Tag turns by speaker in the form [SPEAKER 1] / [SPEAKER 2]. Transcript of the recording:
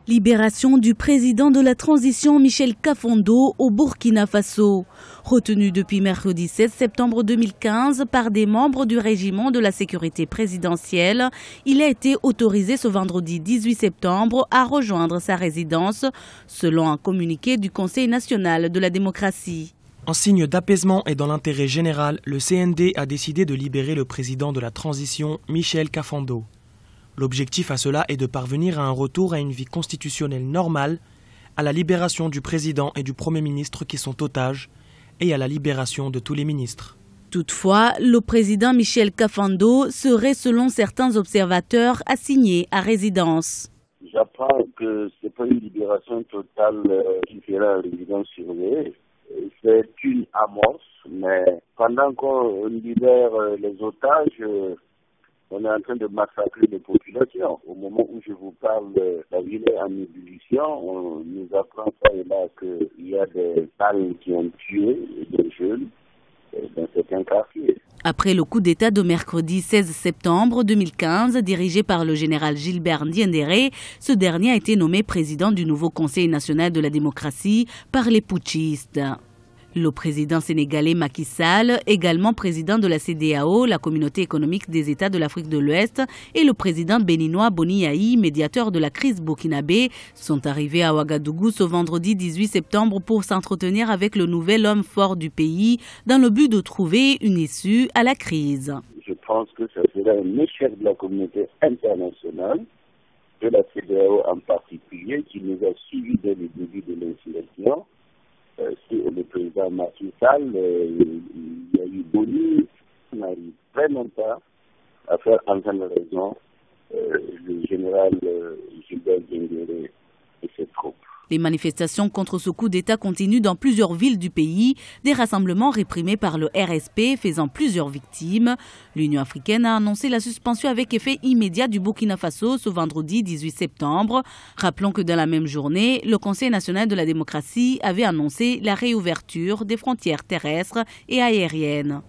[SPEAKER 1] Libération du président de la transition Michel Kafando au Burkina Faso. Retenu depuis mercredi 16 septembre 2015 par des membres du régiment de la sécurité présidentielle, il a été autorisé ce vendredi 18 septembre à rejoindre sa résidence, selon un communiqué du Conseil national de la démocratie.
[SPEAKER 2] En signe d'apaisement et dans l'intérêt général, le CND a décidé de libérer le président de la transition Michel Kafando. L'objectif à cela est de parvenir à un retour à une vie constitutionnelle normale, à la libération du président et du Premier ministre qui sont otages et à la libération de tous les ministres.
[SPEAKER 1] Toutefois, le président Michel Kafando serait, selon certains observateurs, assigné à résidence.
[SPEAKER 3] J'apprends que ce n'est pas une libération totale qui sera à résidence surveillée. C'est une amorce, mais pendant qu'on libère les otages, on est en train de massacrer les populations. Au moment où je vous parle, la ville est en ébullition. On nous apprend ça et là qu'il y a des balles qui ont tué des jeunes dans certains quartiers.
[SPEAKER 1] Après le coup d'État de mercredi 16 septembre 2015, dirigé par le général Gilbert Diendéré, ce dernier a été nommé président du nouveau Conseil national de la démocratie par les putschistes. Le président sénégalais Macky Sall, également président de la CEDEAO, la communauté économique des États de l'Afrique de l'Ouest, et le président béninois Boni Yayi, médiateur de la crise burkinabé, sont arrivés à Ouagadougou ce vendredi 18 septembre pour s'entretenir avec le nouvel homme fort du pays dans le but de trouver une issue à la crise.
[SPEAKER 3] Je pense que ça sera un échec de la communauté internationale, de la CEDEAO en particulier, qui nous a suivis dès le début de l'insurrection. Le président Macky Sall, il y a eu Boni, qui n'arrive vraiment pas à faire entendre raison le général Gilbert Diendéré et ses troupes.
[SPEAKER 1] Les manifestations contre ce coup d'État continuent dans plusieurs villes du pays, des rassemblements réprimés par le RSP faisant plusieurs victimes. L'Union africaine a annoncé la suspension avec effet immédiat du Burkina Faso ce vendredi 18 septembre. Rappelons que dans la même journée, le Conseil national de la démocratie avait annoncé la réouverture des frontières terrestres et aériennes.